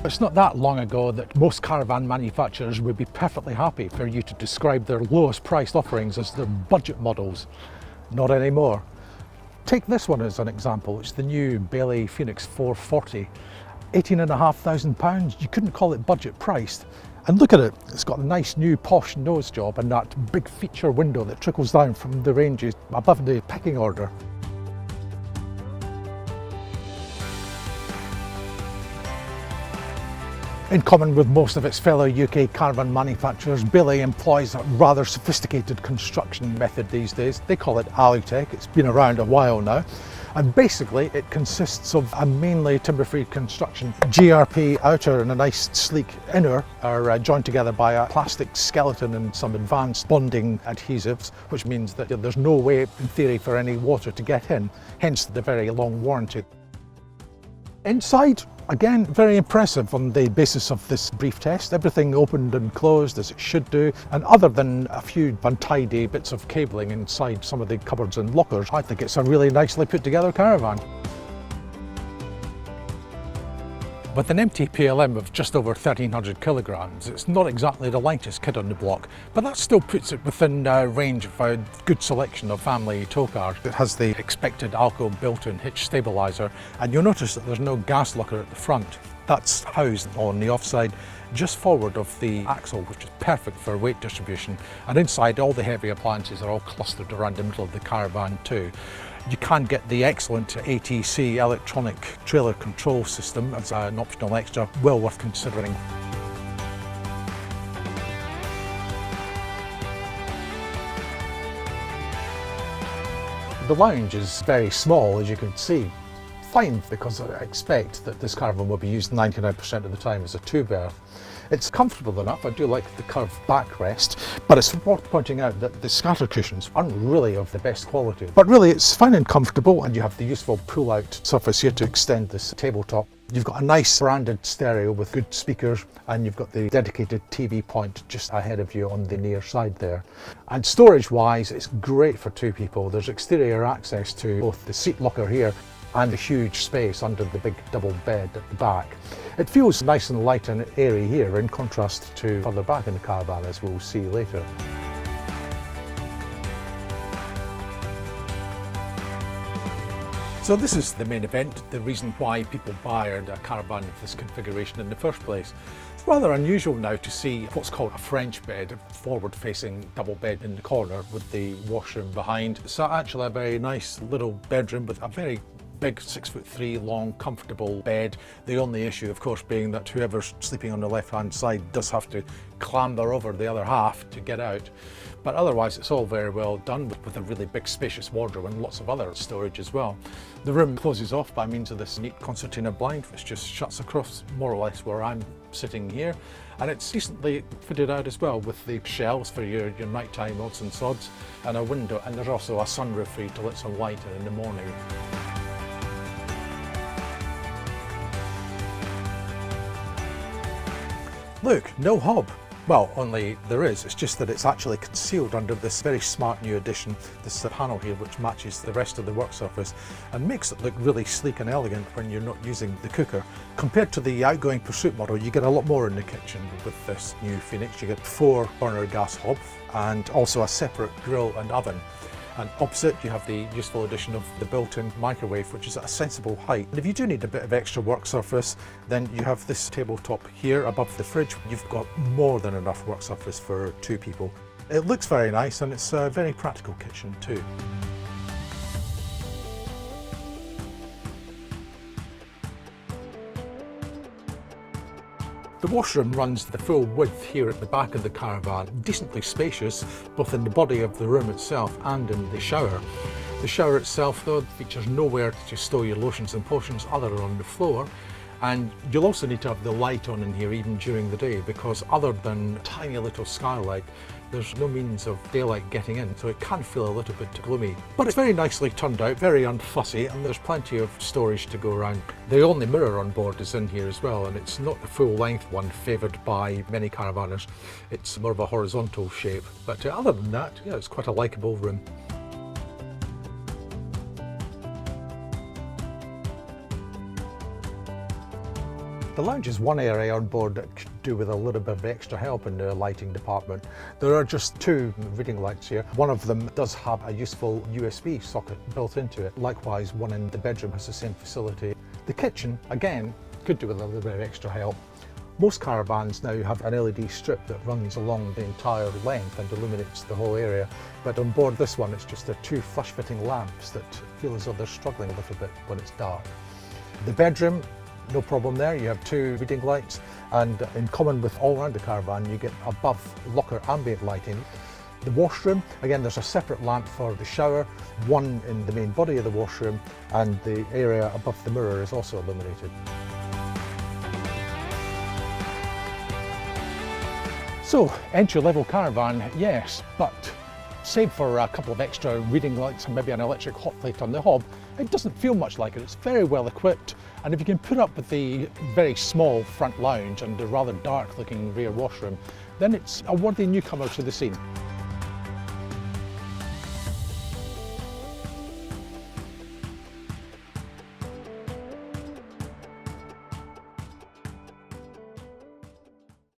It's not that long ago that most caravan manufacturers would be perfectly happy for you to describe their lowest priced offerings as their budget models. Not anymore. Take this one as an example. It's the new Bailey Phoenix 440. £18,500. You couldn't call it budget priced. And look at it, it's got a nice new posh nose job and that big feature window that trickles down from the ranges above the pecking order. In common with most of its fellow UK caravan manufacturers, Bailey employs a rather sophisticated construction method these days. They call it Alutech. It's been around a while now. And basically it consists of a mainly timber-free construction. GRP outer and a nice sleek inner are joined together by a plastic skeleton and some advanced bonding adhesives, which means that there's no way in theory for any water to get in, hence the very long warranty. Inside, again, very impressive on the basis of this brief test. Everything opened and closed as it should do, and other than a few untidy bits of cabling inside some of the cupboards and lockers, I think it's a really nicely put together caravan. With an empty PLM of just over 1,300 kilograms, it's not exactly the lightest kit on the block, but that still puts it within range of a good selection of family tow cars. It has the expected Alco built-in hitch stabiliser, and you'll notice that there's no gas locker at the front. That's housed on the offside just forward of the axle, which is perfect for weight distribution, and inside all the heavy appliances are all clustered around the middle of the caravan too. You can get the excellent ATC electronic trailer control system as an optional extra, well worth considering. The lounge is very small, as you can see. Fine, because I expect that this caravan will be used 99% of the time as a two-berth. It's comfortable enough. I do like the curved backrest, but it's worth pointing out that the scatter cushions aren't really of the best quality. But really it's fine and comfortable, and you have the useful pull-out surface here to extend this tabletop. You've got a nice branded stereo with good speakers, and you've got the dedicated TV point just ahead of you on the near side there. And storage-wise, it's great for two people. There's exterior access to both the seat locker here and a huge space under the big double bed at the back. It feels nice and light and airy here, in contrast to further back in the caravan, as we'll see later. So this is the main event, the reason why people buy a caravan of this configuration in the first place. It's rather unusual now to see what's called a French bed, a forward-facing double bed in the corner with the washroom behind. It's actually a very nice little bedroom with a very big 6'3" long comfortable bed. The only issue of course being that whoever's sleeping on the left hand side does have to clamber over the other half to get out. But otherwise it's all very well done with a really big spacious wardrobe and lots of other storage as well. The room closes off by means of this neat concertina blind which just shuts across more or less where I'm sitting here, and it's decently fitted out as well with the shelves for your nighttime odds and sods and a window, and there's also a sunroof for you to let some light in the morning. Look, no hob. Well, only there is. It's just that it's actually concealed under this very smart new addition, this panel here, which matches the rest of the work surface and makes it look really sleek and elegant when you're not using the cooker. Compared to the outgoing Pursuit model, you get a lot more in the kitchen with this new Phoenix. You get 4 burner gas hob and also a separate grill and oven. And opposite you have the useful addition of the built-in microwave, which is at a sensible height. And if you do need a bit of extra work surface, then you have this tabletop here above the fridge. You've got more than enough work surface for 2 people. It looks very nice and it's a very practical kitchen too. The washroom runs the full width here at the back of the caravan, decently spacious both in the body of the room itself and in the shower. The shower itself though features nowhere to store your lotions and potions other than on the floor, and you'll also need to have the light on in here even during the day, because other than a tiny little skylight there's no means of daylight getting in, so it can feel a little bit gloomy. But it's very nicely turned out, very unfussy, and there's plenty of storage to go around. The only mirror on board is in here as well, and it's not the full-length one favoured by many caravanners. It's more of a horizontal shape, but other than that, yeah, it's quite a likeable room. The lounge is one area on board that could do with a little bit of extra help in the lighting department. There are just 2 reading lights here. One of them does have a useful USB socket built into it. Likewise, one in the bedroom has the same facility. The kitchen, again, could do with a little bit of extra help. Most caravans now have an LED strip that runs along the entire length and illuminates the whole area, but on board this one it's just the 2 flush-fitting lamps that feel as though they're struggling a little bit when it's dark. The bedroom, no problem there. You have 2 reading lights, and in common with all around the caravan you get above locker ambient lighting. The washroom, again, there's a separate lamp for the shower, one in the main body of the washroom, and the area above the mirror is also illuminated. So, entry-level caravan, yes, but save for a couple of extra reading lights and maybe an electric hot plate on the hob, it doesn't feel much like it. It's very well equipped, and if you can put up with the very small front lounge and the rather dark looking rear washroom, then it's a worthy newcomer to the scene.